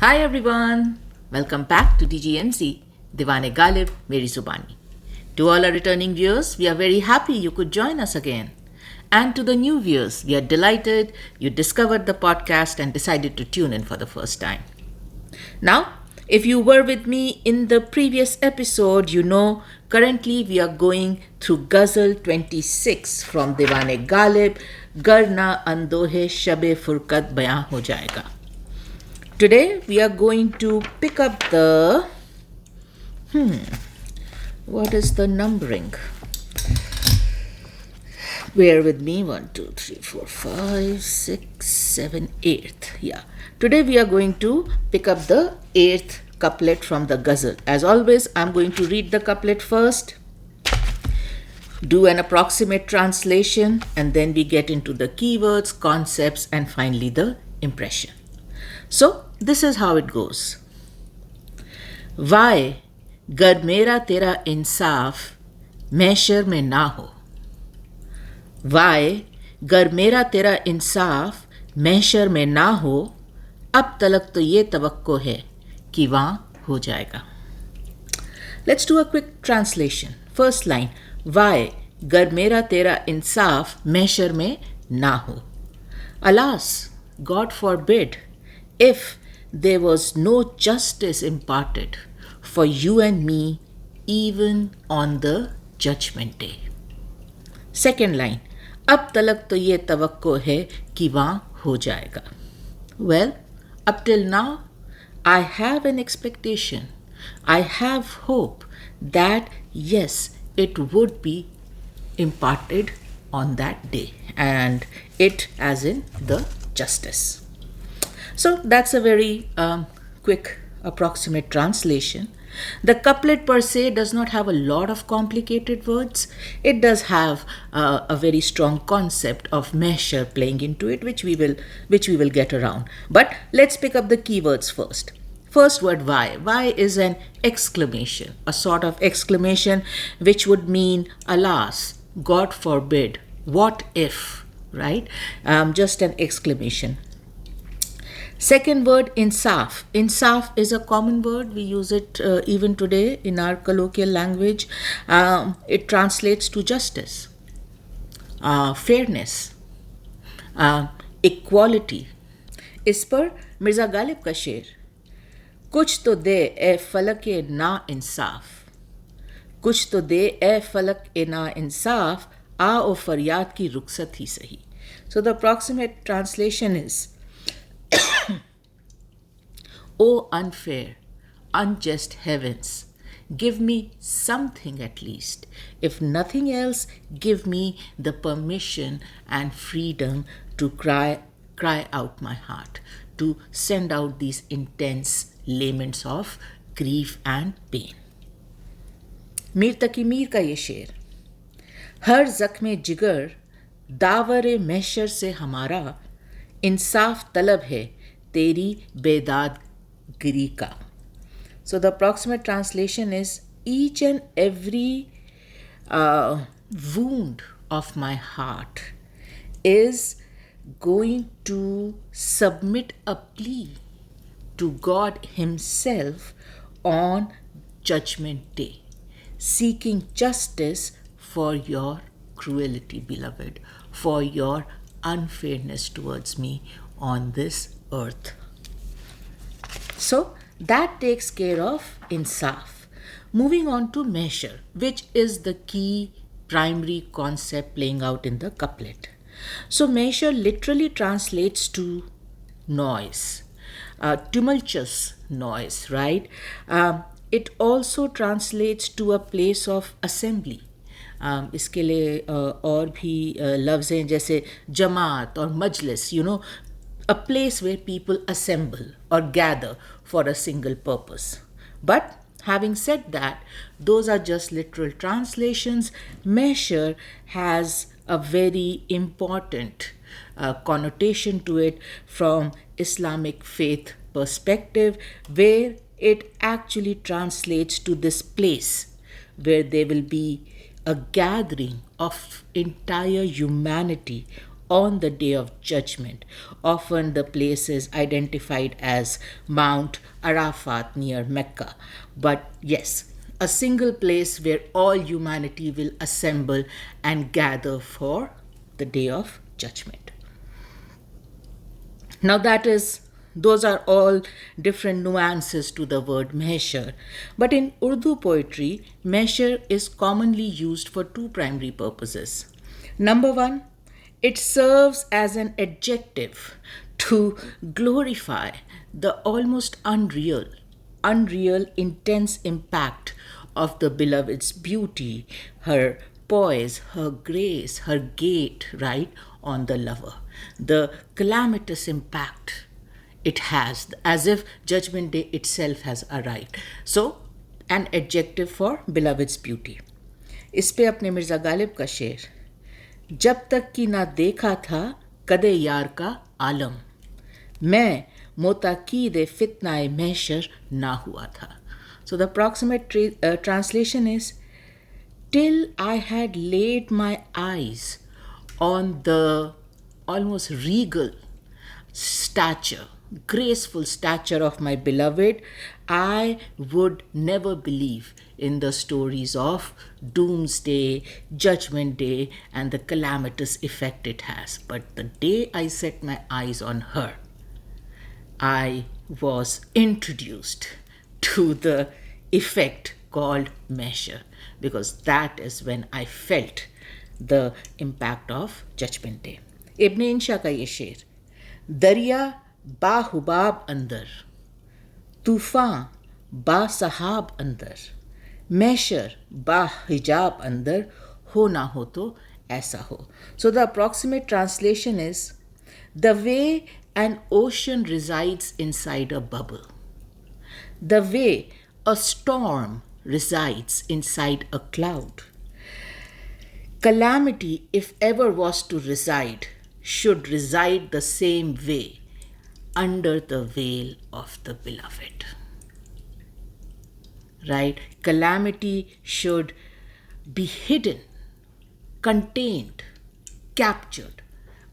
Hi everyone, welcome back to DGMC, Diwan-e-Ghalib, Meri Zubani. To all our returning viewers, we are very happy you could join us again. And to the new viewers, we are delighted you discovered the podcast and decided to tune in for the first time. Now, if you were with me in the previous episode, you know currently we are going through Ghazal 26 from Diwan-e-Ghalib, Gar Nigaah-e-Garm Andoh-e-Shab-e-Furqat bayaan ho jaaega. Today we are going to pick up the what is the numbering? Bear with me. 1, 2, 3, 4, 5, 6, 7, 8th. Yeah. Today we are going to pick up the 8th couplet from the Ghazal. As always, I'm going to read the couplet first, do an approximate translation, and then we get into the keywords, concepts, and finally the impression. So, this is how it goes. Why gar mera tera insaaf mahshar mein na ho? Why gar mera tera insaaf mahshar mein na ho? Ab talak to ye tawakko hai कि वहाँ हो जाएगा. Let's do a quick translation. First line, why gar mera tera insaaf mahshar mein na ho? Alas, God forbid, if there was no justice imparted for you and me even on the judgment day. Second line, ab talak to ye tawakko hai कि वहाँ हो जाएगा. Well, up till now, I have an expectation, I have hope that yes, it would be imparted on that day, and it as in the justice. So that's a very quick approximate translation. The couplet per se does not have a lot of complicated words. It does have a very strong concept of mahshar playing into it, which we will get around. But let's pick up the keywords first. First word, why. Why is an exclamation, a sort of exclamation which would mean alas, God forbid, what if, right? Just an exclamation. Second word, insaaf. Insaaf is a common word. We use it even today in our colloquial language. It translates to justice, fairness, equality. इस पर मिर्ज़ा गालिब का शेर, कुछ तो दे ए फलक ए ना इंसाफ, कुछ तो दे ए फलक ए ना इंसाफ, आ ओ फरियाद की रुखसत ही सही. So the approximate translation is, O unfair, unjust heavens, give me something at least. If nothing else, give me the permission and freedom to cry out my heart, to send out these intense laments of grief and pain. Mir तकी मीर का ये शेर, हर ज़ख्मे जिगर दावरे महशर से हमारा इंसाफ तलब है तेरी बेदादगिरी का. So the approximate translation is, each and every wound of my heart is going to submit a plea to God Himself on Judgment Day, seeking justice for your cruelty, beloved, for your unfairness towards me on this earth. So that takes care of insaaf. Moving on to mahshar, which is the key primary concept playing out in the couplet. So mahshar literally translates to noise, tumultuous noise, right? It also translates to a place of assembly. इसके लिए और भी लफ्ज़ हैं जैसे जमात और मजलिस, a place where people assemble or gather for a single purpose. But having said that, those are just literal translations. Mahshar has a very important connotation to it from Islamic faith perspective, where it actually translates to this place where there will be a gathering of entire humanity on the day of judgment. Often the place is identified as Mount Arafat near Mecca. But yes, a single place where all humanity will assemble and gather for the day of judgment. Now those are all different nuances to the word mahshar. But in Urdu poetry, mahshar is commonly used for two primary purposes. Number one, it serves as an adjective to glorify the almost unreal, intense impact of the beloved's beauty, her poise, her grace, her gait, right, on the lover. The calamitous impact it has, as if Judgment Day itself has arrived. So, an adjective for beloved's beauty. इस पे अपने मिर्ज़ा गालिब का शेर, जब तक कि ना देखा था कदे यार का आलम, मैं मोताकीद फितनाए महशर ना हुआ था. So the approximate translation is, till I had laid my eyes on the almost regal stature, graceful stature of my beloved, I would never believe in the stories of doomsday, judgment day, and the calamitous effect it has. But the day I set my eyes on her, I was introduced to the effect called mahshar, because that is when I felt the impact of judgment day. Ibn Insha का ये शेर, दरिया बाहुबाब अंदर, तूफान बा सहाब अंदर, महशर बा हिजाब अंदर, हो ना हो तो ऐसा हो. So the approximate translation is, the way an ocean resides inside a bubble, the way a storm resides inside a cloud, calamity, if ever was to reside, should reside the same way under the veil of the beloved. Right? Calamity should be hidden, contained, captured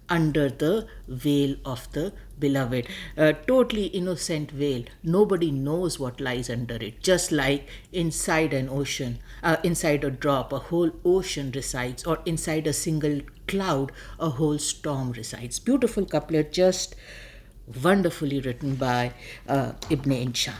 under the veil of the beloved. A totally innocent veil. Nobody knows what lies under it. Just like inside an ocean, inside a drop, a whole ocean resides, or inside a single cloud, a whole storm resides. Beautiful couplet, just wonderfully written by Ibn Insha.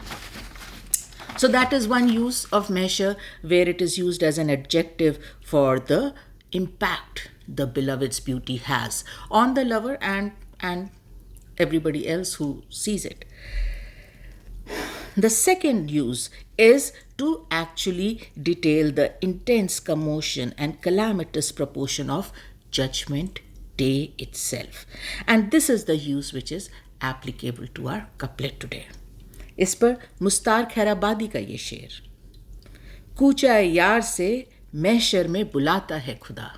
So that is one use of mahshar, where it is used as an adjective for the impact the beloved's beauty has on the lover and everybody else who sees it. The second use is to actually detail the intense commotion and calamitous proportion of Judgment Day itself. And this is the use which is applicable to our couplet today. इस पर मुस्तार खैराबादी का ये शेर, कूचा यार से महशर में बुलाता है खुदा,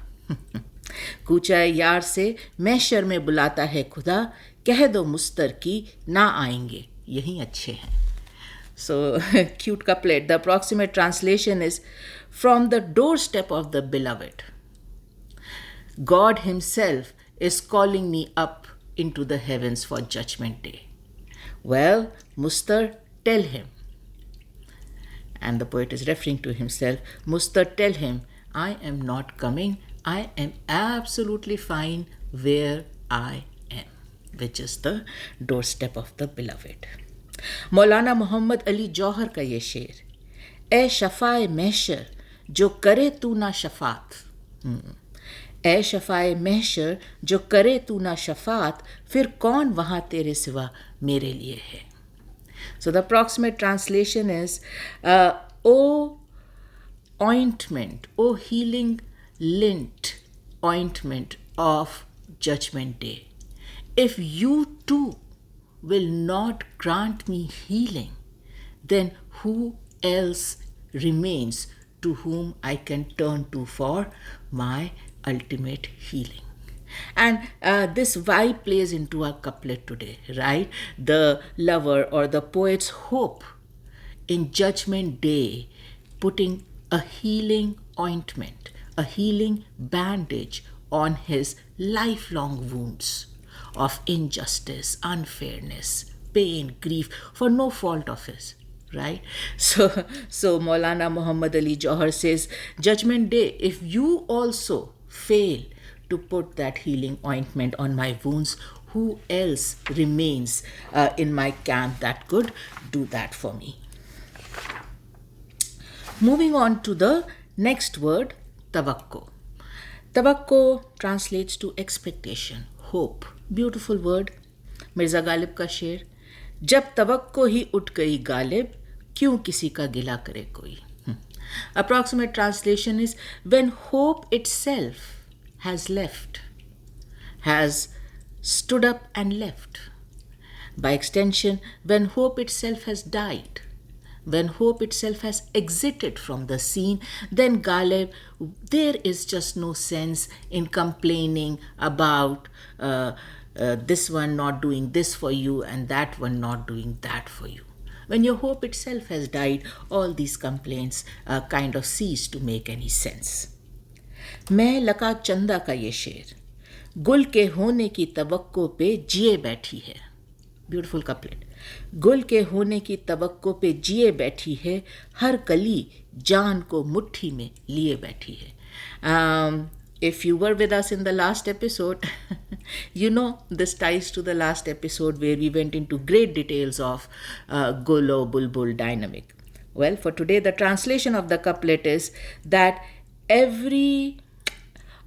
कूचा यार से महशर में बुलाता है खुदा, कह दो मुस्तर की ना आएंगे यही अच्छे हैं. So cute couplet. The approximate translation is, from the doorstep of the beloved, God himself is calling me up into the heavens for judgment day. Well, Mustar, tell him. And the poet is referring to himself. Mustar, tell him, I am not coming. I am absolutely fine where I am, which is the doorstep of the beloved. मौलाना मोहम्मद अली जौहर का ये शेर, ए शफाए महशर जो करे तू ना शफात, ए शफाए महशर जो करे तू ना शफात, फिर कौन वहाँ तेरे सिवा मेरे लिए है. So the approximate translation is, O ointment, O healing lint ointment of Judgment Day, if you too will not grant me healing, then who else remains to whom I can turn to for my ultimate healing? And this vibe plays into our couplet today, right? The lover or the poet's hope in Judgment Day, putting a healing ointment, a healing bandage on his lifelong wounds of injustice, unfairness, pain, grief, for no fault of his. Right? So Maulana Muhammad Ali Jauhar says, Judgment Day, if you also fail to put that healing ointment on my wounds, who else remains in my camp that could do that for me? Moving on to the next word, tawakko. Tawakko translates to expectation, hope. Beautiful word. Mirza Ghalib ka शेर, जब तवक्को ही उठ गई गालिब, क्यों किसी का गिला करे कोई. Approximate translation is, when hope itself has left, has stood up and left. By extension, when hope itself has died, when hope itself has exited from the scene, then Ghalib, there is just no sense in complaining about this one not doing this for you and that one not doing that for you. When your hope itself has died, all these complaints kind of cease to make any sense. मैं लका चंदा का ये शेर, गुल के होने की तवक्को पे जिए बैठी है. Beautiful couplet. गुल के होने की तवक्को पे जिए बैठी है, हर कली जान को मुट्ठी में लिए बैठी है. If you were with us in the last episode, you know this ties to the last episode where we went into great details of Golo Bulbul dynamic. Well, for today, the translation of the couplet is that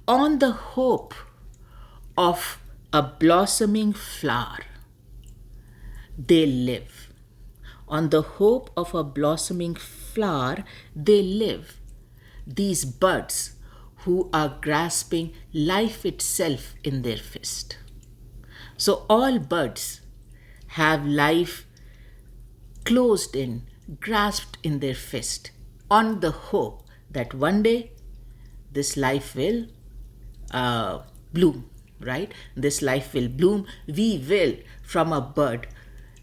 on the hope of a blossoming flower, they live. On the hope of a blossoming flower, they live. These buds who are grasping life itself in their fist. So all buds have life closed in, grasped in their fist, on the hope that one day this life will bloom, right? This life will bloom. We will, from a bud,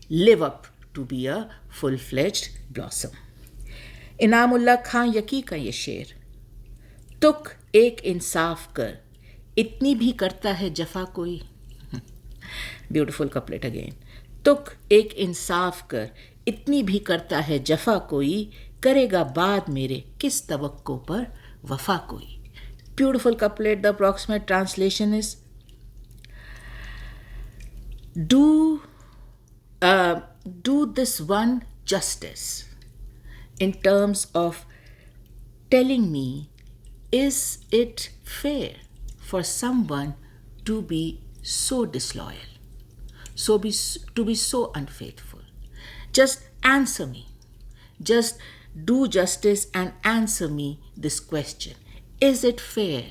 live up to be a full-fledged blossom. Inamullah खां यकी का ये शेर, तुक एक इंसाफ कर, इतनी भी करता है जफा कोई. Beautiful couplet again. तुक एक इंसाफ कर, इतनी भी करता है जफा कोई, करेगा बाद मेरे किस तवक्को पर वफा कोई. Beautiful couplet. The approximate translation is, do this one justice in terms of telling me, is it fair for someone to be so disloyal, to be so unfaithful? Just answer me. Just do justice and answer me this question. Is it fair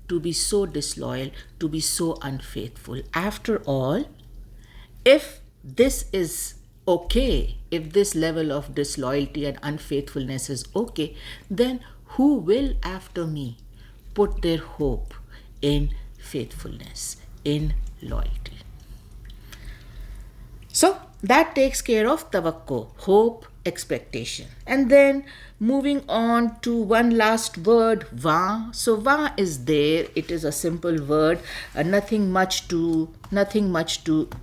to be so disloyal, to be so unfaithful? After all, if this is okay, if this level of disloyalty and unfaithfulness is okay, then who will after me put their hope in faithfulness, in loyalty? So that takes care of tawakko, hope, expectation. And then moving on to one last word, wa. So wa is there. It is a simple word, nothing much to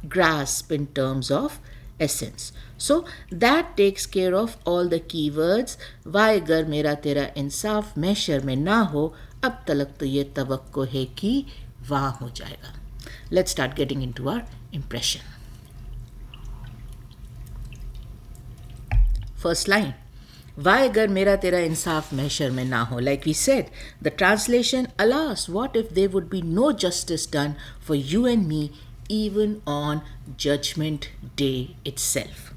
grasp in terms of essence. So that takes care of all the keywords. वाए गर मेरा तेरा इंसाफ महशर में ना हो, अब तलक तो ये तवक्को है कि वहाँ हो जाएगा. Let's start getting into our impression. First line, वाए गर मेरा तेरा इंसाफ महशर में ना हो. Like we said, the translation, alas, what if there would be no justice done for you and me even on Judgment Day itself.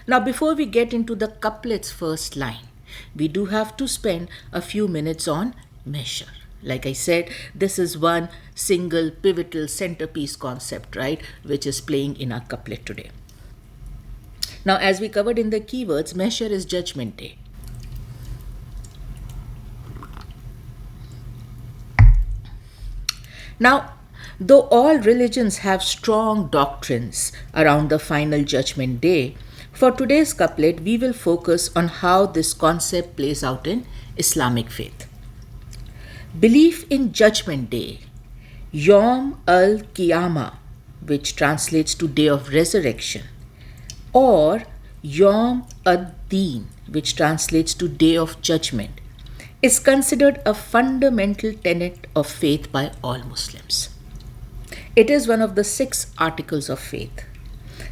Now, before we get into the couplet's first line, we do have to spend a few minutes on measure. Like I said, this is one single pivotal centerpiece concept, right, which is playing in our couplet today. Now, as we covered in the keywords, measure is Judgment Day. Now, though all religions have strong doctrines around the final Judgment Day, for today's couplet, we will focus on how this concept plays out in Islamic faith. Belief in Judgment Day Yom al-Qiyamah, which translates to Day of Resurrection, or Yom ad-Din, which translates to Day of Judgment, is considered a fundamental tenet of faith by all Muslims. It is one of the 6 articles of faith.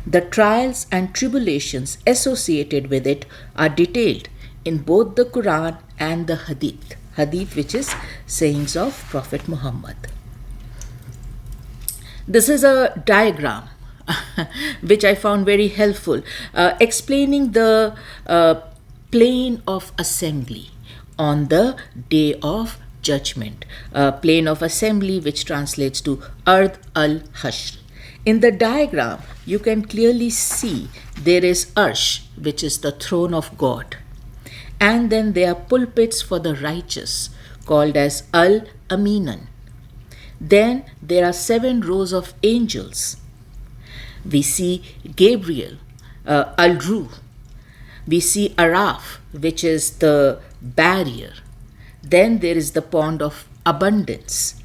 The trials and tribulations associated with it are detailed in both the Quran and the Hadith. Hadith, which is sayings of Prophet Muhammad. This is a diagram which I found very helpful, explaining the plane of assembly on the Day of Judgment. Plane of assembly, which translates to Ard al-Hashr. In the diagram, you can clearly see there is Arsh, which is the throne of God. And then there are pulpits for the righteous, called as Al-Aminan. Then there are 7 rows of angels. We see Gabriel, Al-Ruh. We see Araf, which is the barrier. Then there is the pond of abundance.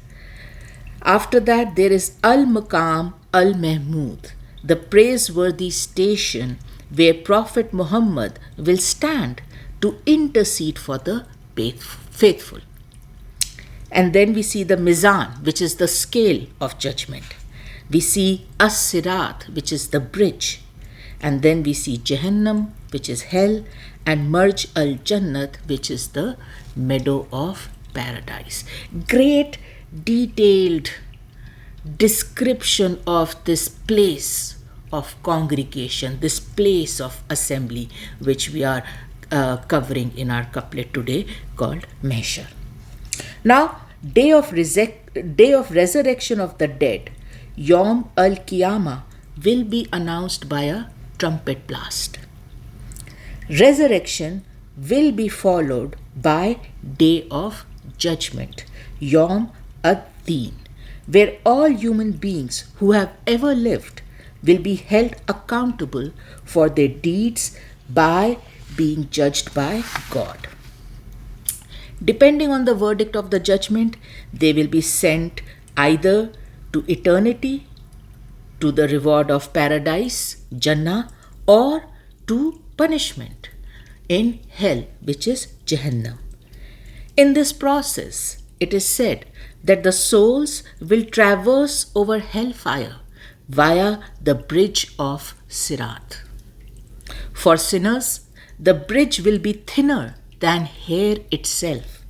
After that, there is Al-Maqam Al-Mahmud, the praiseworthy station where Prophet Muhammad will stand to intercede for the faithful. And then we see the Mizan, which is the scale of judgment. We see As-Sirat, which is the bridge. And then we see Jahannam, which is hell, and Marj al-Jannat, which is the meadow of paradise. Great detailed description of this place of congregation, this place of assembly, which we are covering in our couplet today, called Mahshar. Now, day of resurrection of the dead, Yom al-Qiyamah, will be announced by a trumpet blast. Resurrection will be followed by Day of Judgment, Yom ad-Din, where all human beings who have ever lived will be held accountable for their deeds by being judged by God. Depending on the verdict of the judgment, they will be sent either to eternity, to the reward of paradise, Jannah, or to punishment in hell, which is Jahannam. In this process, it is said that the souls will traverse over hellfire via the bridge of Sirat. For sinners, the bridge will be thinner than hair itself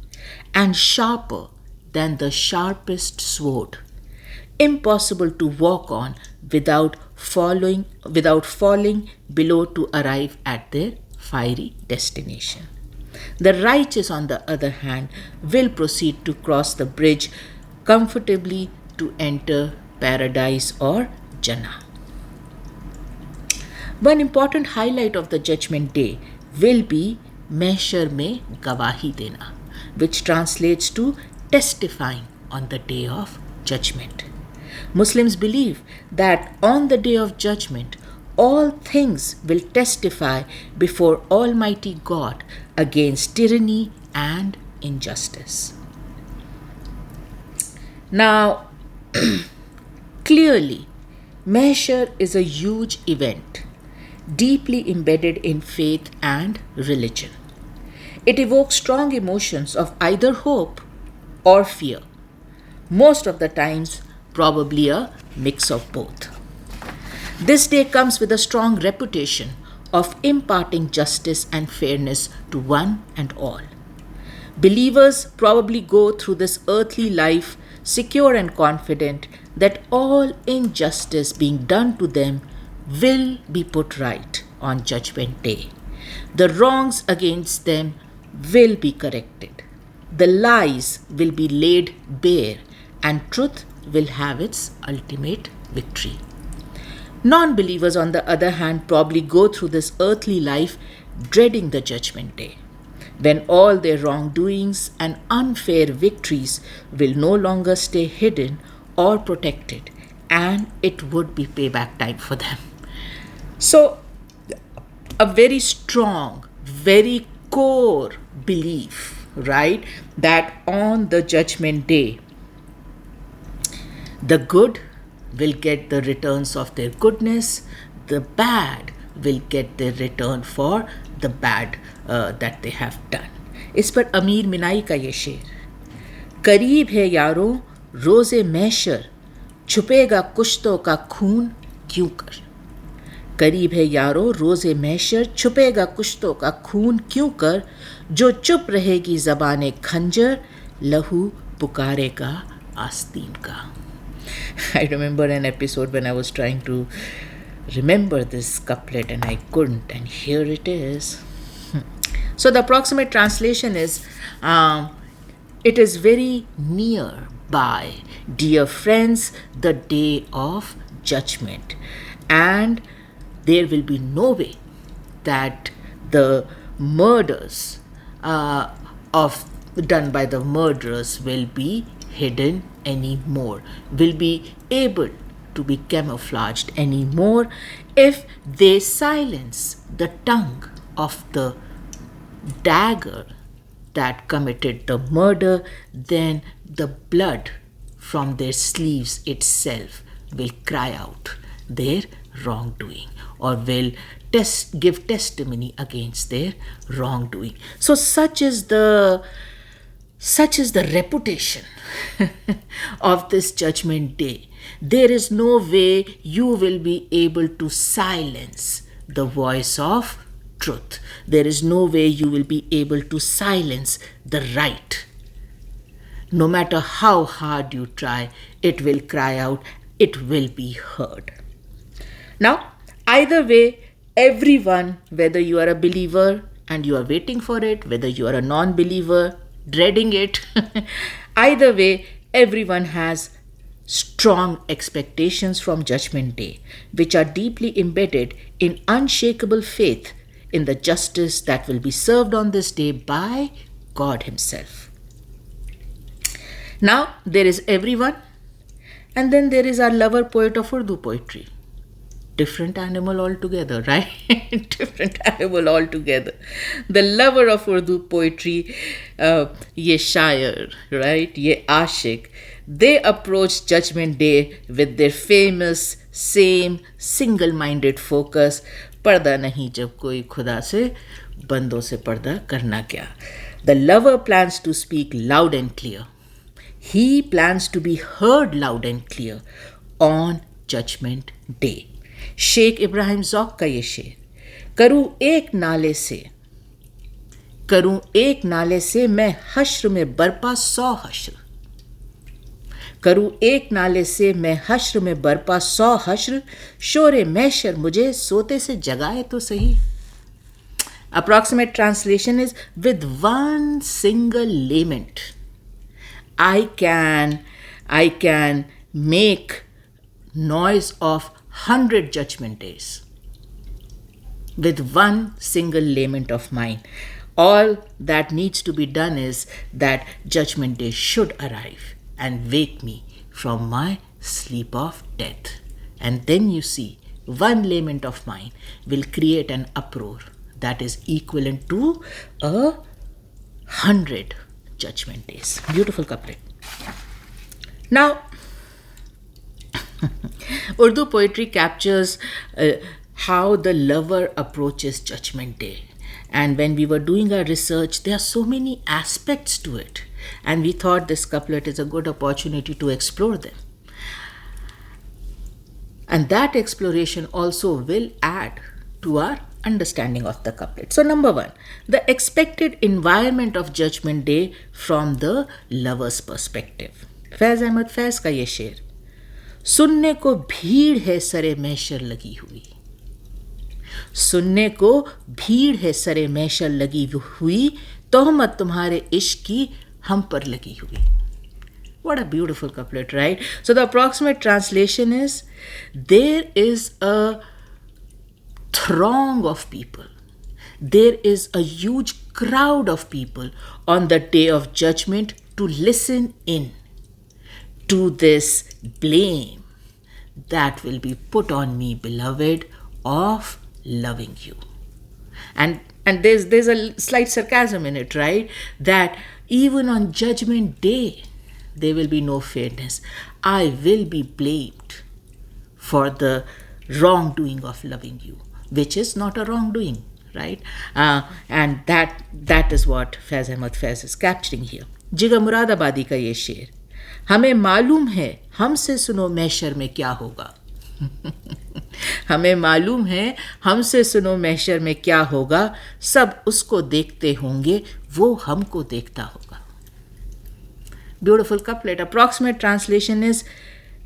and sharper than the sharpest sword, impossible to walk on without falling below to arrive at their fiery destination. The righteous, on the other hand, will proceed to cross the bridge comfortably to enter paradise or Jannah. One important highlight of the Judgment Day will be Mahshar mein Gawahi dena, which translates to testifying on the Day of Judgment. Muslims believe that on the Day of Judgment, all things will testify before Almighty God against tyranny and injustice. Now, clearly, Mahshar is a huge event, deeply embedded in faith and religion. It evokes strong emotions of either hope or fear, most of the times probably a mix of both. This day comes with a strong reputation of imparting justice and fairness to one and all. Believers probably go through this earthly life secure and confident that all injustice being done to them will be put right on Judgment Day. The wrongs against them will be corrected. The lies will be laid bare, and truth will have its ultimate victory. Non-believers, on the other hand, probably go through this earthly life dreading the Judgment Day, when all their wrongdoings and unfair victories will no longer stay hidden or protected, and it would be payback time for them. So, a very strong, very core belief, right, that on the Judgment Day, The good will get the returns of their goodness, the bad will get their return for the bad that they have done. इस पर अमीर मिनाई का ये शेर, करीब है यारों रोज़े महशर, छुपेगा कुश्तों का खून क्यों कर. करीब है यारों रोज़े महशर, छुपेगा कुश्तों का खून क्यों कर, जो चुप रहेगी ज़बाने खंजर, लहू पुकारेगा आस्तीन का. I remember an episode when I was trying to remember this couplet and I couldn't, and here it is. So the approximate translation is, it is very near by, dear friends, the day of judgment, and there will be no way that the murders done by the murderers will be hidden anymore, will be able to be camouflaged anymore if they silence the tongue of the dagger that committed the murder. Then the blood from their sleeves itself will cry out their wrongdoing, or will give testimony against their wrongdoing. So such is the reputation of this judgment day. There is no way you will be able to silence the voice of truth. There is no way you will be able to silence the right. No matter how hard you try, it will cry out, it will be heard. Now, either way, everyone, whether you are a believer and you are waiting for it, whether you are a non-believer dreading it, either way, everyone has strong expectations from Judgment Day, which are deeply embedded in unshakable faith in the justice that will be served on this day by God Himself. Now, there is everyone, and then there is our lover poet of Urdu poetry. Different animal altogether, right? Different animal altogether. The lover of Urdu poetry, ye shayer, right? Ye ashik. They approach Judgment Day with their famous, same, single-minded focus. पर्दा नहीं जब कोई खुदा से, बंदों से पर्दा करना क्या. The lover plans to speak loud and clear. He plans to be heard loud and clear on Judgment Day. Sheikh Ibrahim ज़ौक़ का ये शेर, करूँ एक नाले से मैं हश्र में बरपा 100 हश्र. करूँ एक नाले से मैं हश्र में बरपा 100 हश्र, शोरे महशर मुझे सोते से जगाए तो सही. Approximate translation is, with one single lament, I can make noise of 100 judgment days. With one single lament of mine, all that needs to be done is that Judgment Day should arrive and wake me from my sleep of death. And then you see, one lament of mine will create an uproar that is equivalent to 100 judgment days. Beautiful couplet. Now, Urdu poetry captures how the lover approaches Judgment Day. And when we were doing our research, there are so many aspects to it. And we thought this couplet is a good opportunity to explore them. And that exploration also will add to our understanding of the couplet. So number one, the expected environment of Judgment Day from the lover's perspective. फैज़ अहमद फैज़ का ये शेर, सुनने को भीड़ है सरे महशर लगी हुई. सुनने को भीड़ है सरे महशर लगी हुई, तोहमत तुम्हारे इश्क की हम पर लगी हुई. What a beautiful couplet, right? So the approximate translation is, there is a throng of people. There is a huge crowd of people on the day of judgment to listen in to this blame that will be put on me, beloved, of loving you. And there's a slight sarcasm in it, right? That even on Judgment Day, there will be no fairness. I will be blamed for the wrongdoing of loving you, which is not a wrongdoing, right? And that is what Faiz Ahmad Faiz is capturing here. जिगर मुरादाबादी का ये शेर, हमें मालूम है हमसे सुनो महशर में क्या होगा. हमें मालूम है हमसे सुनो महशर में क्या होगा, सब उसको देखते होंगे वो हमको देखता होगा. Beautiful couplet. Approximate translation is,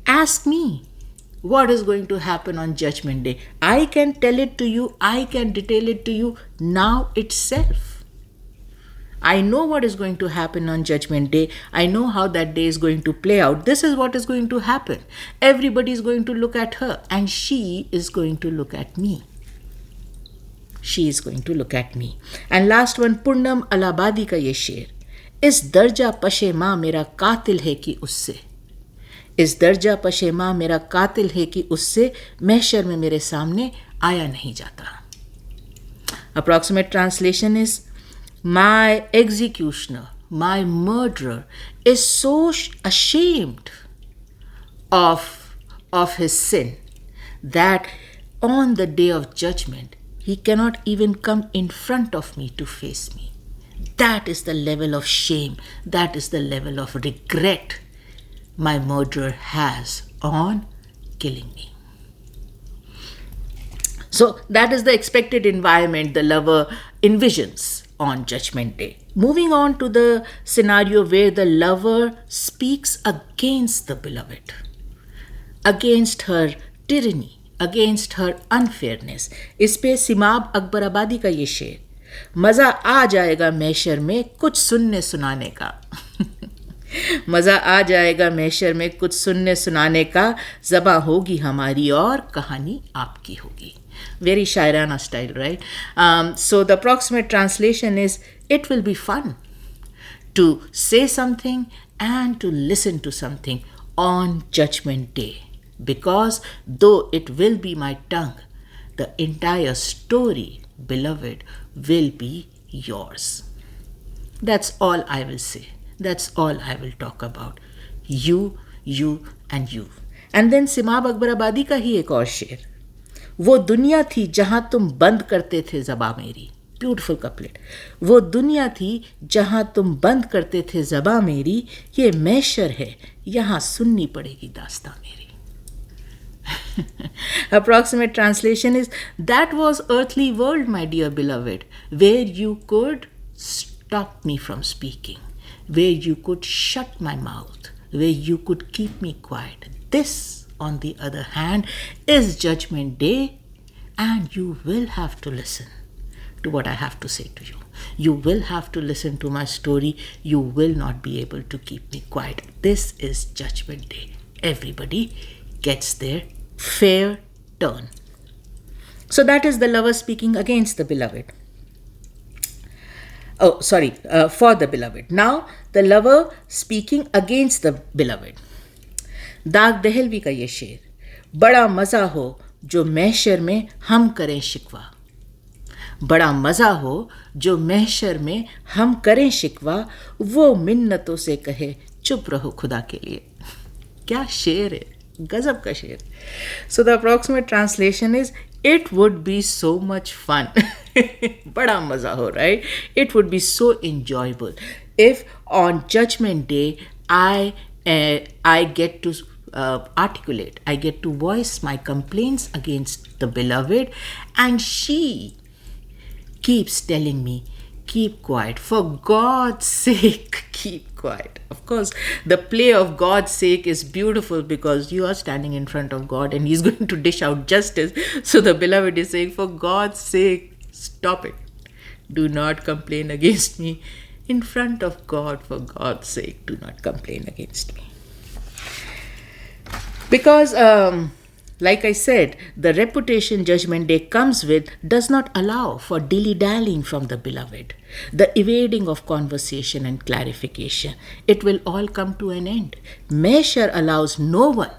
ask me what is going to happen on Judgment Day. I can tell it to you, I can detail it to you now itself. I know what is going to happen on Judgment Day. I know how that day is going to play out. This is what is going to happen. Everybody is going to look at her and she is going to look at me. She is going to look at me. And last one, Purnam Alabadi ka ye sher. इस दर्जा पशे माँ मेरा कातिल है कि उससे, इस दर्जा पशे माँ मेरा कातिल है कि उससे महशर में मेरे सामने आया नहीं जाता. Approximate translation is, my executioner, my murderer is so ashamed of his sin that on the day of judgment he cannot even come in front of me to face me. That is the level of shame, that is the level of regret my murderer has on killing me. So that is the expected environment the lover envisions on Judgment Day. Moving on to the scenario where the lover speaks against the beloved, against her tyranny, against her unfairness. इस पे सिमाब अकबराबादी का ये शेर, मज़ा आ जाएगा महशर में कुछ सुनने सुनाने का. मज़ा आ जाएगा महशर में कुछ सुनने सुनाने का, ज़बां होगी हमारी और कहानी आपकी होगी. Very shairana style, right? So the approximate translation is, it will be fun to say something and to listen to something on Judgment Day, because though it will be my tongue, the entire story, beloved, will be yours. That's all I will say. That's all I will talk about. You, and you. And then सिमाब Akbarabadi का ही एक और शेर, वो दुनिया थी जहाँ तुम बंद करते थे ज़बां मेरी. Beautiful couplet. वो दुनिया थी जहाँ तुम बंद करते थे ज़बां मेरी, ये महशर है यहाँ सुननी पड़ेगी दास्तां मेरी. Approximate translation is, that was earthly world, my dear beloved, where you could stop me from speaking, where you could shut my mouth, where you could keep me quiet. This, on the other hand, is Judgment Day, and you will have to listen to what I have to say to you. You will have to listen to my story. You will not be able to keep me quiet. This is Judgment Day. Everybody gets their fair turn. So that is the lover speaking against the beloved. For the beloved. Now the lover speaking against the beloved. दाग दहलवी का ये शेर, बड़ा मज़ा हो जो महशर में हम करें शिकवा. बड़ा मज़ा हो जो महशर में हम करें शिकवा, वो मिन्नतों से कहे चुप रहो खुदा के लिए. क्या शेर है, गजब का शेर. So the approximate translation is, it would be so much fun. बड़ा मज़ा हो, right? It would be so enjoyable if on Judgment Day I get to articulate, I get to voice my complaints against the beloved, and she keeps telling me, keep quiet, for God's sake, keep quiet. Of course, the play of God's sake is beautiful because you are standing in front of God and He's going to dish out justice. So the beloved is saying, for God's sake, stop it. Do not complain against me in front of God. For God's sake, do not complain against me. Because, like I said, the reputation Judgment Day comes with does not allow for dilly-dallying from the beloved, the evading of conversation and clarification. It will all come to an end. Mahshar allows no one,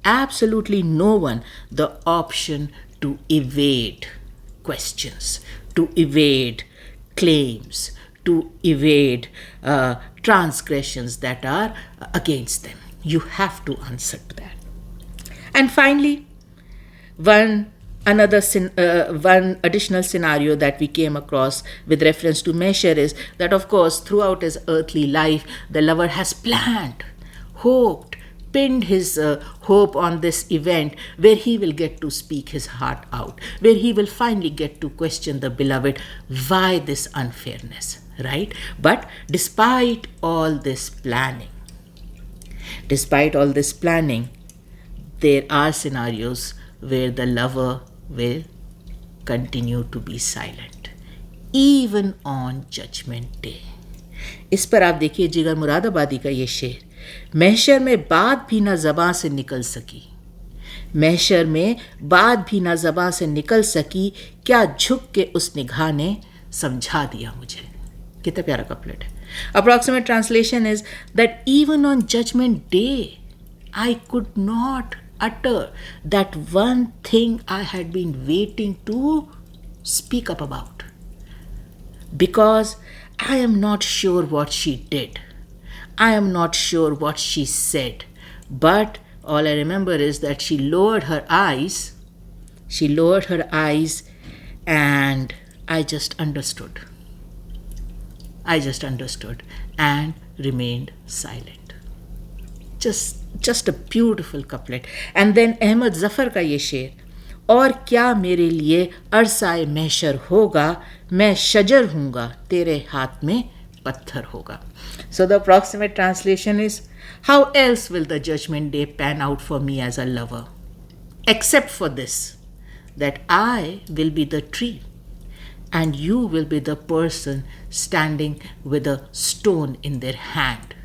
absolutely no one, the option to evade questions, to evade claims, to evade transgressions that are against them. You have to answer to that. And finally, one additional scenario that we came across with reference to Mahshar is that, of course, throughout his earthly life, the lover has planned, hoped, pinned his hope on this event where he will get to speak his heart out, where he will finally get to question the beloved, why this unfairness, right? But despite all this planning, there are scenarios where the lover will continue to be silent, even on Judgment Day. इस पर आप देखिए जिगर मुरादाबादी का ये शेर, महशर में बात भी ना ज़बां से निकल सकी, महशर में बात भी ना ज़बां से निकल सकी, क्या झुक के उस निगाह ने समझा दिया मुझे. कितना प्यारा कपलेट है. Approximate translation is that even on Judgment Day, I could not utter that one thing I had been waiting to speak up about, because I am not sure what she did. I am not sure what she said. But all I remember is that she lowered her eyes. And I just understood. And remained silent. Just a beautiful couplet. And then Ahmad Zafar का ये शेर, और क्या मेरे लिए अरसाए महशर होगा, मैं शजर हूँगा, तेरे हाथ में पत्थर होगा. So the approximate translation is, how else will the Judgment Day pan out for me as a lover, except for this, that I will be the tree and you will be the person standing with a stone in their hand,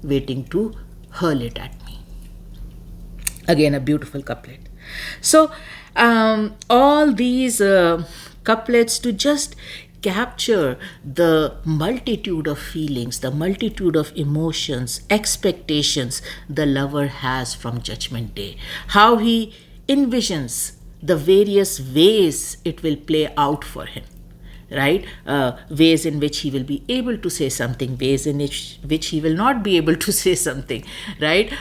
waiting to hurl it at me. Again, a beautiful couplet. So, all these couplets to just capture the multitude of feelings, the multitude of emotions, expectations the lover has from Judgment Day. How he envisions the various ways it will play out for him. Right? Ways in which he will be able to say something, ways in which he will not be able to say something, right?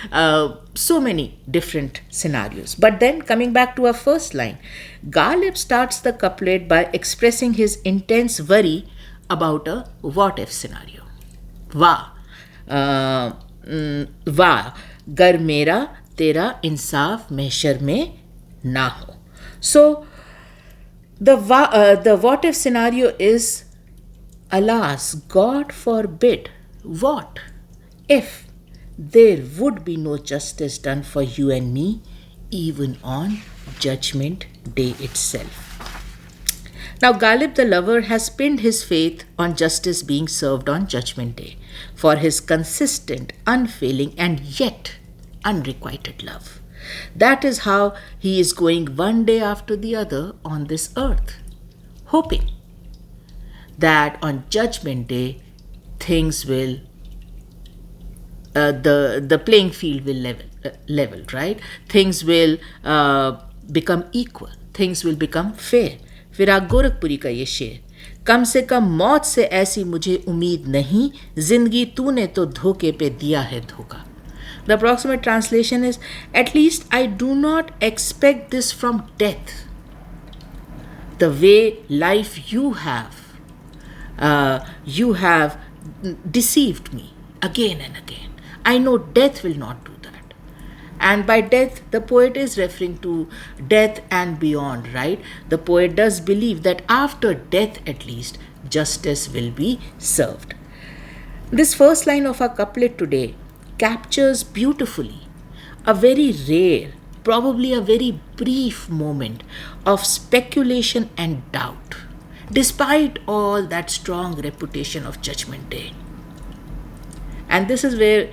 So many different scenarios. But then coming back to our first line, Ghalib starts the couplet by expressing his intense worry about a what-if scenario. Wah, gar mera tera insaaf mahshar mein na ho. So, the what if scenario is, alas, God forbid, what if there would be no justice done for you and me, even on Judgment Day itself. Now, Ghalib the lover has pinned his faith on justice being served on Judgment Day for his consistent, unfailing, and yet unrequited love. That is how he is going one day after the other on this earth, hoping that on Judgment Day things will, the playing field will level, right? Things will become equal, things will become fair. Firaq Gorakhpuri का ये शेर, कम से कम मौत से ऐसी मुझे उम्मीद नहीं, जिंदगी तूने तो धोखे पे दिया है धोखा. The approximate translation is, at least I do not expect this from death. The way life you have deceived me again and again. I know death will not do that. And by death, the poet is referring to death and beyond, right? The poet does believe that after death at least, justice will be served. This first line of our couplet today captures beautifully a very rare, probably a very brief moment of speculation and doubt, despite all that strong reputation of Judgment Day. And this is where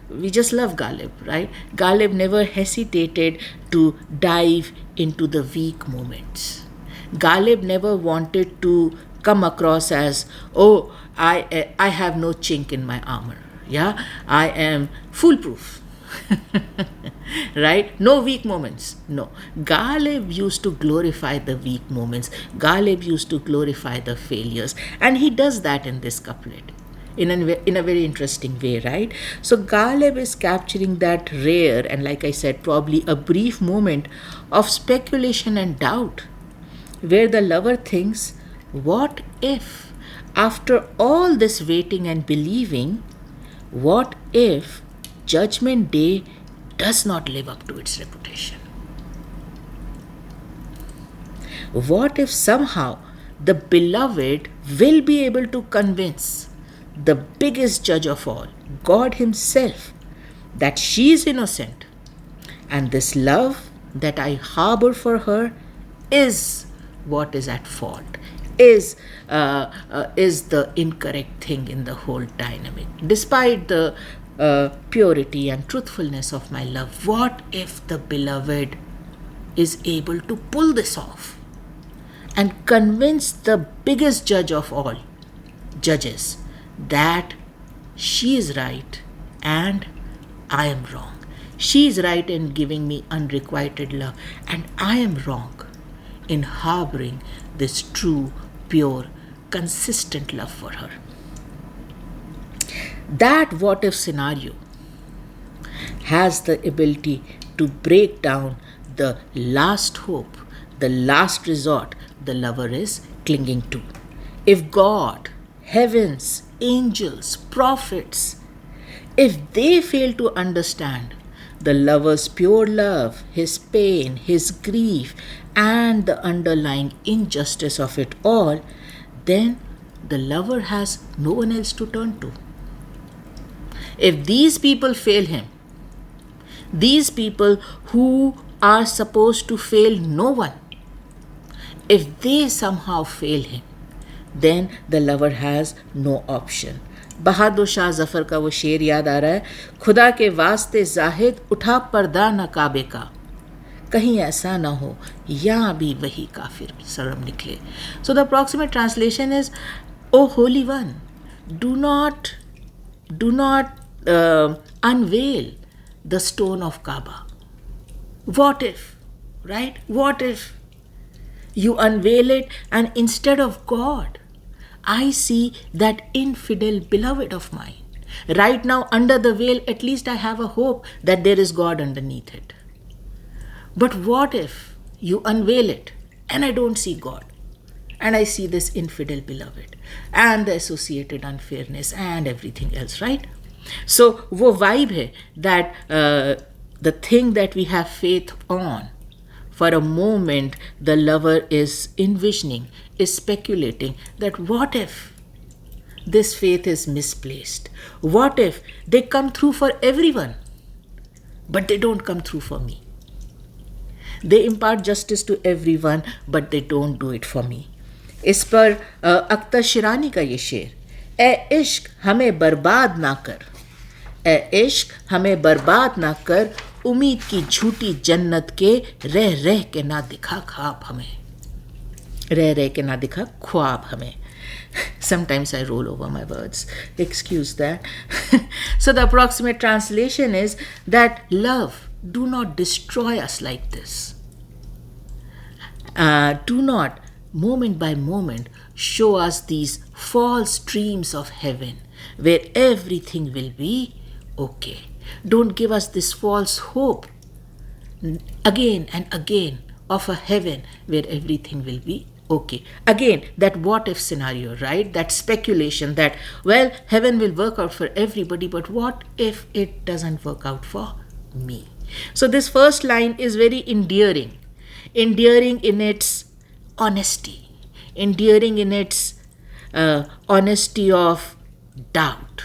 we just love Ghalib, right? Ghalib never hesitated to dive into the weak moments. Ghalib never wanted to come across as, oh, I have no chink in my armor. Yeah, I am foolproof. Right? No weak moments. No. Ghalib used to glorify the weak moments. Ghalib used to glorify the failures. And he does that in this couplet. in a very interesting way, right? So Ghalib is capturing that rare and, like I said, probably a brief moment of speculation and doubt, where the lover thinks, what if, after all this waiting and believing, what if Judgment Day does not live up to its reputation? What if somehow the beloved will be able to convince the biggest judge of all, God Himself, that she is innocent, and this love that I harbor for her is what is at fault, is the incorrect thing in the whole dynamic, despite the purity and truthfulness of my love? What if the beloved is able to pull this off and convince the biggest judge of all judges that she is right and I am wrong? She is right in giving me unrequited love, and I am wrong in harboring this true, pure, consistent love for her. That what if scenario has the ability to break down the last hope, the last resort the lover is clinging to. If God, heavens, angels, prophets, if they fail to understand the lover's pure love, his pain, his grief, and the underlying injustice of it all, then the lover has no one else to turn to. If these people fail him, these people who are supposed to fail no one, if they somehow fail him, then the lover has no option. Bahadur Shah Zafar का वो शेर याद आ रहा है, खुदा के वास्ते जाहिद उठा पर्दा न काबे का, कहीं ऐसा ना हो यहाँ भी वही काफिर शर्म निकले. So the approximate translation is, O Holy One, do not unveil the stone of Kaaba. What if, right? What if you unveil it and instead of God, I see that infidel beloved of mine. Right now, under the veil, at least I have a hope that there is God underneath it. But what if you unveil it and I don't see God, and I see this infidel beloved and the associated unfairness and everything else, right? So, wo vibe hai that the thing that we have faith on, for a moment the lover is envisioning, is speculating that what if this faith is misplaced? What if they come through for everyone, but they don't come through for me? They impart justice to everyone, but they don't do it for me. इस पर अख्तर शिरानी का ये शेर, ए इश्क हमें बर्बाद ना कर, ए इश्क हमें बर्बाद ना कर, उम्मीद की झूठी जन्नत के रह रह के ना दिखा ख्वाब हमें, रह रह के ना दिखा ख्वाब हमें. Sometimes I roll over my words, excuse that. So the approximate translation is that love, do not destroy us like this. Do not, moment by moment, show us these false dreams of heaven where everything will be okay. Don't give us this false hope again and again of a heaven where everything will be okay. Again, that what if scenario, right? That speculation that, well, heaven will work out for everybody, but what if it doesn't work out for me? So this first line is very endearing in its honesty, endearing in its honesty of doubt.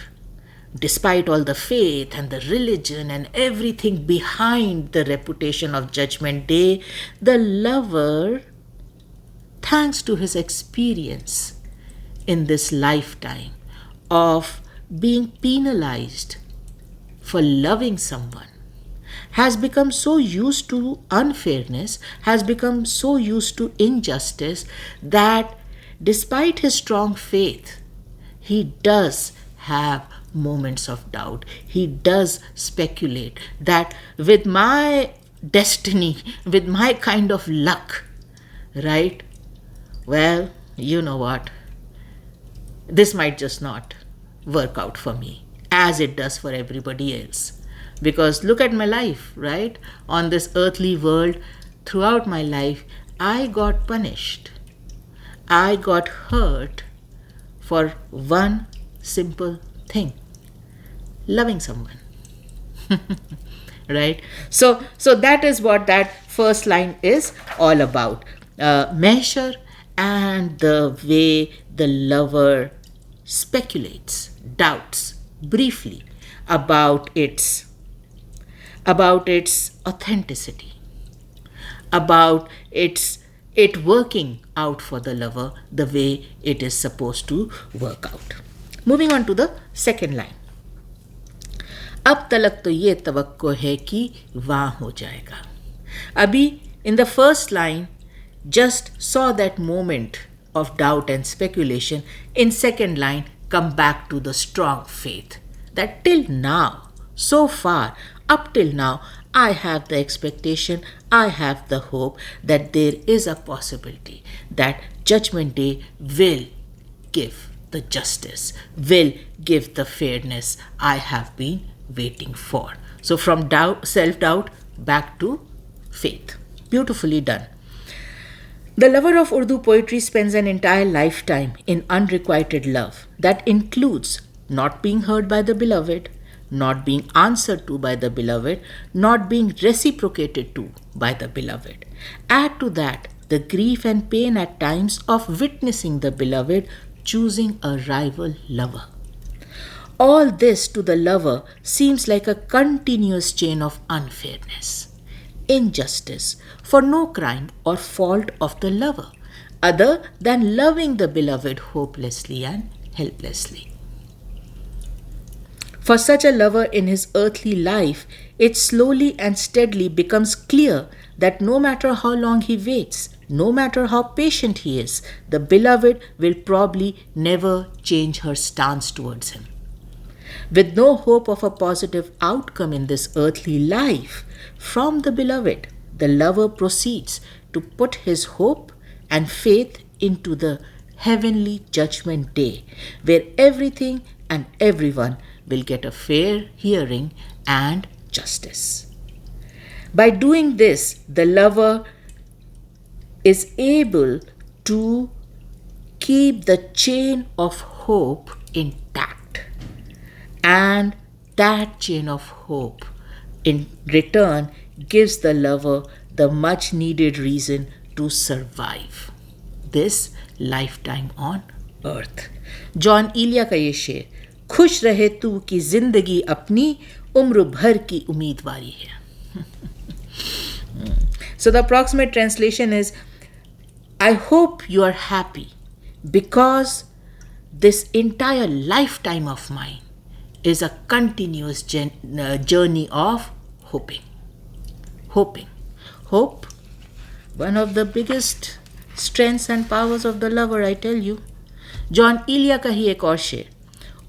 Despite all the faith and the religion and everything behind the reputation of Judgment Day, the lover, thanks to his experience in this lifetime of being penalized for loving someone, has become so used to unfairness, has become so used to injustice, that despite his strong faith, he does have moments of doubt. He does speculate that with my destiny, with my kind of luck, right? Well, you know what? This might just not work out for me as it does for everybody else. Because look at my life, right? On this earthly world, throughout my life, I got punished. I got hurt for one simple thing: loving someone. Right? So that is what that first line is all about. Mahshar and the way the lover speculates, doubts briefly about its authenticity, about it working out for the lover the way it is supposed to work out. Moving on to the second line. अब तलक तो ये तवक्को है कि वहाँ हो जाएगा. Abhi, in the first line, just saw that moment of doubt and speculation. In second line, come back to the strong faith that till now, so far, up till now, I have the expectation, I have the hope that there is a possibility that Judgment Day will give the justice, will give the fairness I have been waiting for. So from doubt, self-doubt, back to faith. Beautifully done. The lover of Urdu poetry spends an entire lifetime in unrequited love that includes not being heard by the beloved, not being answered to by the beloved, not being reciprocated to by the beloved. Add to that the grief and pain at times of witnessing the beloved choosing a rival lover. All this to the lover seems like a continuous chain of unfairness, injustice, for no crime or fault of the lover, other than loving the beloved hopelessly and helplessly. For such a lover in his earthly life, it slowly and steadily becomes clear that no matter how long he waits, no matter how patient he is, the beloved will probably never change her stance towards him. With no hope of a positive outcome in this earthly life from the beloved, the lover proceeds to put his hope and faith into the heavenly judgment day, where everything and everyone will get a fair hearing and justice. By doing this, the lover is able to keep the chain of hope intact. And that chain of hope in return gives the lover the much needed reason to survive this lifetime on earth. Jaun Elia का ये शेर, खुश रहे तू कि जिंदगी अपनी उम्र भर की उम्मीदवारी है. So the approximate translation is, I hope you are happy because this entire lifetime of mine is a continuous journey of hoping. Hoping. Hope, one of the biggest strengths and powers of the lover, I tell you. Jaun Elia का ही एक और शेर,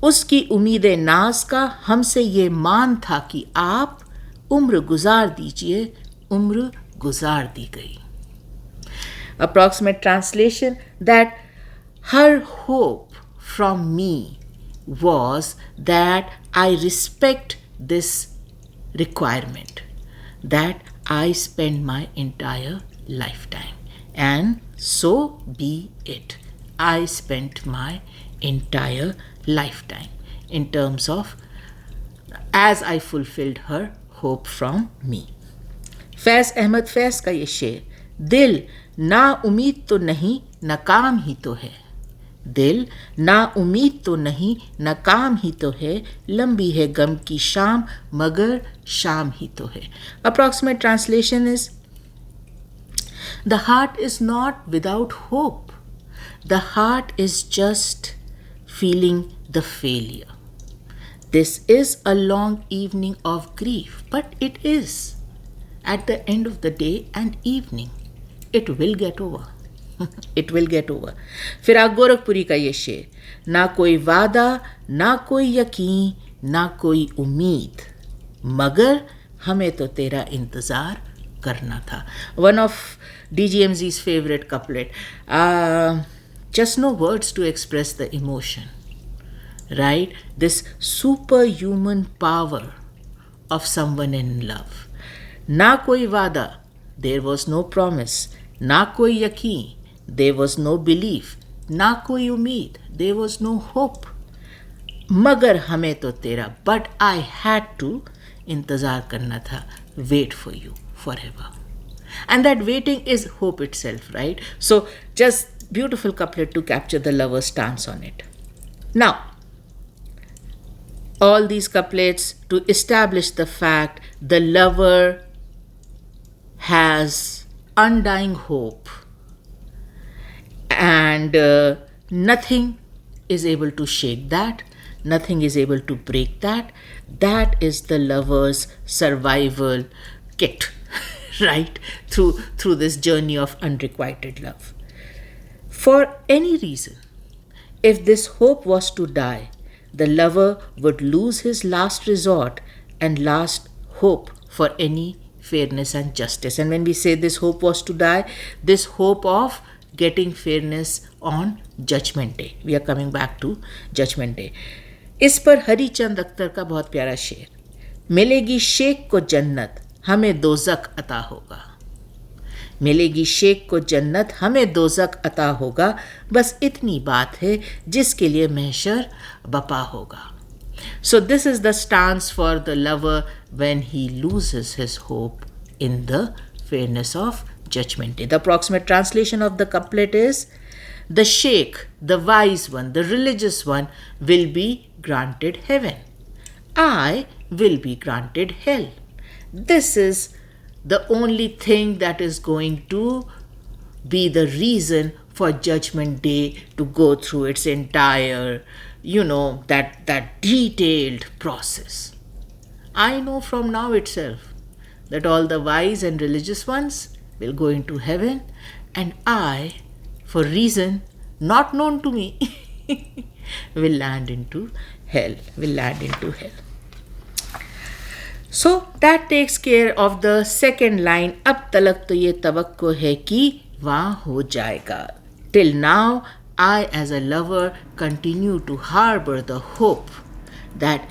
उसकी उम्मीद नाज का हमसे ये मान था कि आप उम्र गुजार दीजिए, उम्र गुजार दी गई. Approximate translation, that her hope from me was that I respect this requirement, that I spend my entire lifetime. And so be it. I spent my entire lifetime in terms of as I fulfilled her hope from me. फैज़ अहमद फैज़ का ये शेर, दिल ना उम्मीद तो नहीं नाकाम ही तो है, दिल ना उम्मीद तो नहीं नाकाम ही तो है, लंबी है गम की शाम मगर शाम ही तो है. Approximate translation is, the heart is not without hope. The heart is just feeling the failure. This is a long evening of grief, but it is. At the end of the day and evening, it will get over. It will get over. Firaq Gorakhpuri का ये शेर, ना कोई वादा, ना कोई यकीन, ना कोई उम्मीद, मगर हमें तो तेरा इंतज़ार करना था. One of DGMZ's favorite couplet. Just no words to express the emotion. right? This superhuman power of someone in love. Na koi wada, there was no promise. Na koi yaqeen, there was no belief. Na koi umeed, there was no hope. Magar hame to tera, but I had to intezar karna tha, wait for you forever. And that waiting is hope itself, right? So just beautiful couplet to capture the lover's stance on it. Now, all these couplets to establish the fact the lover has undying hope and nothing is able to shake that, nothing is able to break that. That is the lover's survival kit, right? Through this journey of unrequited love. For any reason, if this hope was to die, the lover would lose his last resort and last hope for any fairness and justice. And when we say this hope was to die, this hope of getting fairness on Judgment Day. We are coming back to Judgment Day. इस पर हरी चंद अख्तर का बहुत प्यारा शेर, मिलेगी शेख को जन्नत हमें दोज़ख अता होगा. मिलेगी शेख को जन्नत हमें दोज़ख अता होगा, बस इतनी बात है जिसके लिए महशर बपा होगा. So this is the stance for the lover when he loses his hope in the fairness of Judgment Day. The approximate translation of the couplet is, the sheikh, the wise one, the religious one will be granted heaven. I will be granted hell. This is the only thing that is going to be the reason for Judgment Day to go through its entire, that detailed process. I know from now itself that all the wise and religious ones will go into heaven, and I, for reason not known to me, will land into hell. So that takes care of the second line, ab talak to ye tawakko hai ki wahan ho jaaega. Till now, I as a lover continue to harbor the hope that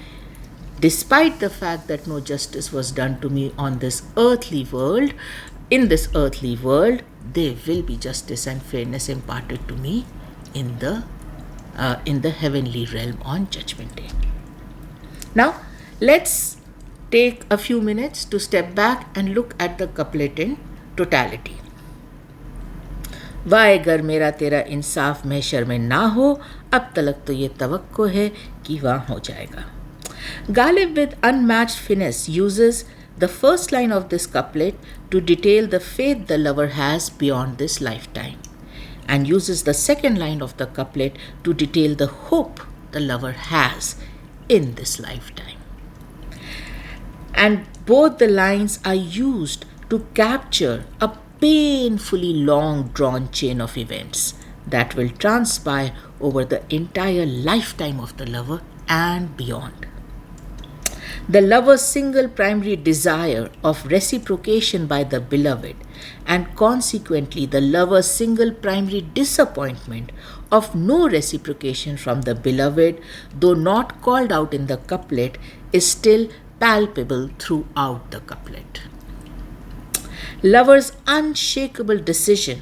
despite the fact that no justice was done to me on this earthly world, in this earthly world, there will be justice and fairness imparted to me in the heavenly realm on Judgment Day. Now, let's take a few minutes to step back and look at the couplet in totality. वाए गर मेरा तेरा इंसाफ महशर में ना हो, अब तलक तो ये तवक्को है कि वहाँ हो जाएगा. Ghalib, with unmatched finesse, uses the first line of this couplet to detail the faith the lover has beyond this lifetime, and uses the second line of the couplet to detail the hope the lover has in this lifetime. And both the lines are used to capture a painfully long drawn chain of events that will transpire over the entire lifetime of the lover and beyond. The lover's single primary desire of reciprocation by the beloved, and consequently the lover's single primary disappointment of no reciprocation from the beloved, though not called out in the couplet, is still palpable throughout the couplet. Lover's unshakable decision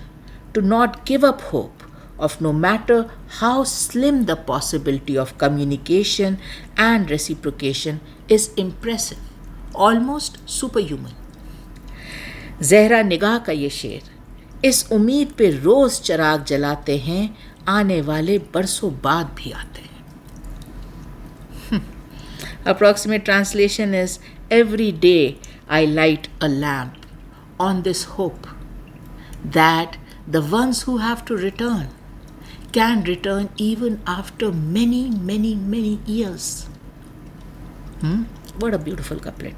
to not give up hope of no matter how slim the possibility of communication and reciprocation is impressive, almost superhuman. Zahra निगाह का ये शेर, इस उम्मीद पे रोज़ चराग जलाते हैं, आने वाले बरसों बाद भी आते हैं. Approximate translation is, every day I light a lamp on this hope that the ones who have to return can return even after many, many, many years. What a beautiful couplet.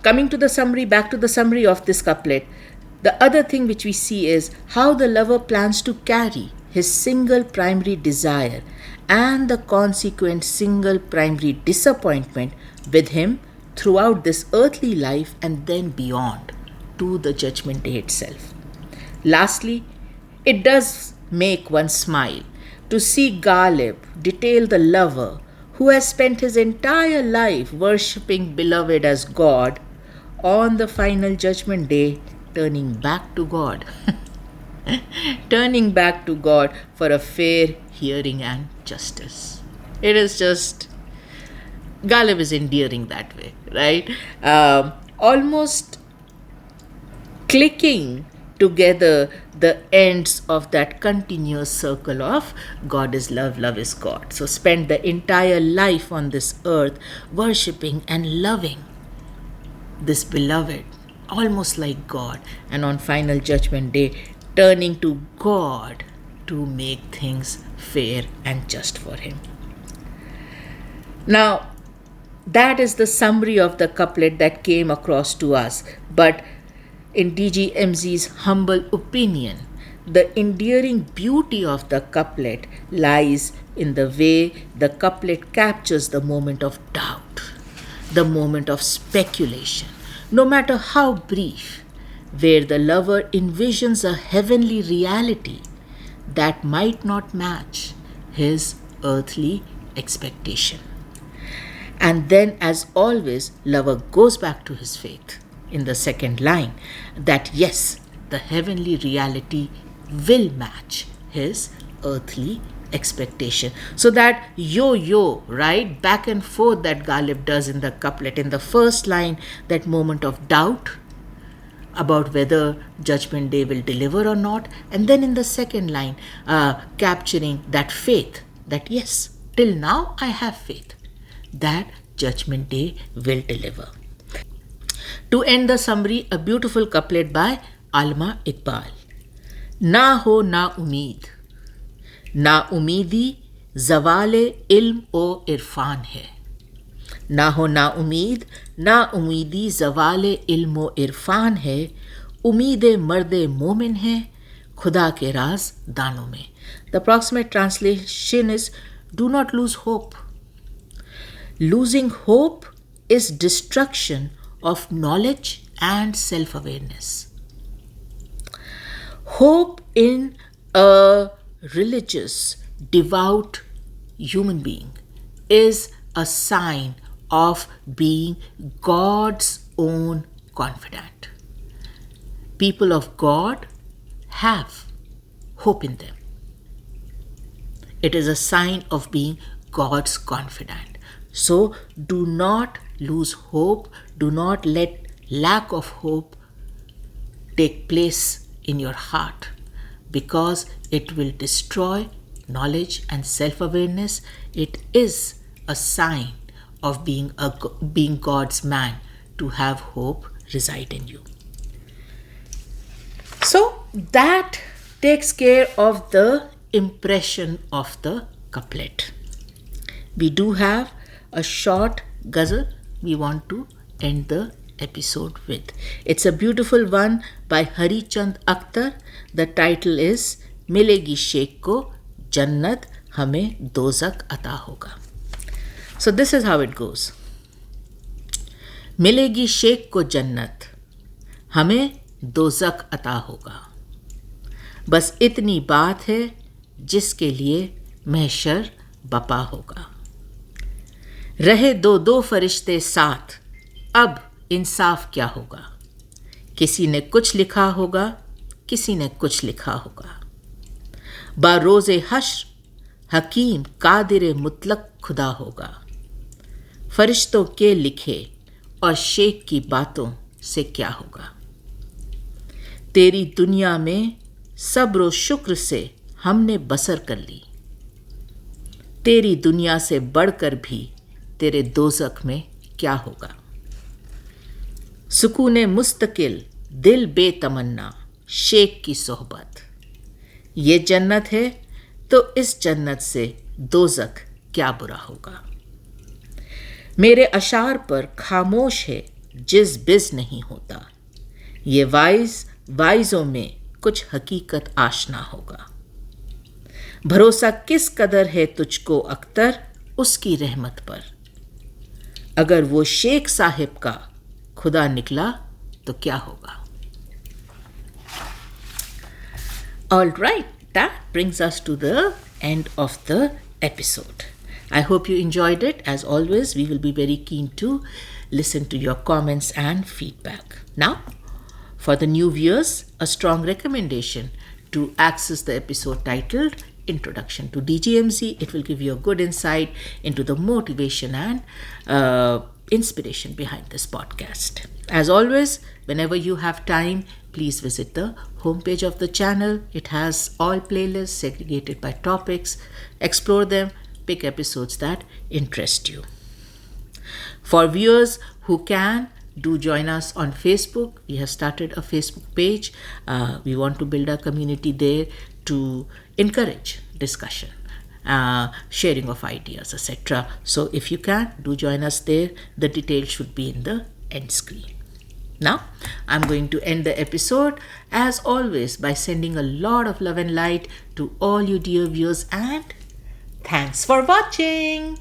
Coming to the summary, back to the summary of this couplet, the other thing which we see is how the lover plans to carry his single primary desire and the consequent single primary disappointment with him throughout this earthly life and then beyond to the Judgment Day itself. Lastly, it does make one smile to see Ghalib detail the lover who has spent his entire life worshipping beloved as God, on the final judgment day turning back to God. Turning back to God for a fair hearing and justice. It is just, Ghalib is endearing that way, right? Almost clicking together the ends of that continuous circle of God is love, love is God. So spend the entire life on this earth worshipping and loving this beloved, almost like God, and on final judgment day turning to God to make things fair and just for him. Now, that is the summary of the couplet that came across to us, but in DGMZ's humble opinion, the endearing beauty of the couplet lies in the way the couplet captures the moment of doubt, the moment of speculation, no matter how brief, where the lover envisions a heavenly reality that might not match his earthly expectation. And then, as always, lover goes back to his faith in the second line that yes, the heavenly reality will match his earthly expectation. So that yo-yo, right, back and forth that Ghalib does in the couplet. In the first line, that moment of doubt about whether judgment day will deliver or not, and then in the second line, capturing that faith, that yes, till now I have faith that judgment day will deliver. To end the summary, a beautiful couplet by Allama Iqbal. ना हो ना उम्मीद, ना उम्मीदी ज़वाले इल्म ओ इरफान है. ना हो ना उम्मीद, ना उम्मीदी ज़वाले इल्म ओ इरफान है. उम्मीद मर्द मोमिन है, खुदा के राज दानों में. The approximate translation is, do not lose hope. Losing hope is destruction of knowledge and self-awareness. Hope in a religious, devout human being is a sign of being God's own confidant. People of God have hope in them. It is a sign of being God's confidant. So do not lose hope. Do not let lack of hope take place in your heart, because it will destroy knowledge and self-awareness. It is a sign of being God's man to have hope reside in you. So that takes care of the impression of the couplet. We do have a short ghazal we want to end the episode with. It's a beautiful one by Hari Chand Akhtar. The title is Milegi Sheikh ko Jannat Hame Dozak Ata Hoga. So this is how it goes. Milegi Sheikh ko Jannat Hame Dozak Ata Hoga. बस इतनी बात है जिसके लिए महशर बपा होगा. रहे दो दो फरिश्ते साथ, अब इंसाफ क्या होगा. किसी ने कुछ लिखा होगा, किसी ने कुछ लिखा होगा. बारोज़े हश्र हकीम कादिर मुतलक खुदा होगा. फरिश्तों के लिखे और शेख की बातों से क्या होगा. तेरी दुनिया में सब्र व शुक्र से हमने बसर कर ली. तेरी दुनिया से बढ़कर भी तेरे दोज़ख में क्या होगा. सुकून मुस्तकिल दिल बेतमन्ना शेख की सोहबत. ये जन्नत है तो इस जन्नत से दोज़ख क्या बुरा होगा. मेरे अशार पर खामोश है जिस बिज़ नहीं होता. ये वाइज़ों में कुछ हकीकत आशना होगा. भरोसा किस कदर है तुझको अख्तर उसकी रहमत पर. अगर वो शेख साहिब का खुदा निकला तो क्या होगा. All right, that brings us to the end of the episode. I hope you enjoyed it. As always, we will be very keen to listen to your comments and feedback. Now, for the new viewers, a strong recommendation to access the episode titled Introduction to DGMZ. It will give you a good insight into the motivation and inspiration behind this podcast. As always, whenever you have time, please visit the homepage of the channel. It has all playlists segregated by topics. Explore them, pick episodes that interest you. For viewers who can, do join us on Facebook. We have started a Facebook page. We want to build a community there to encourage discussion, sharing of ideas, etc. So if you can, do join us there. The details should be in the end screen. Now, I'm going to end the episode, as always, by sending a lot of love and light to all you dear viewers, and thanks for watching.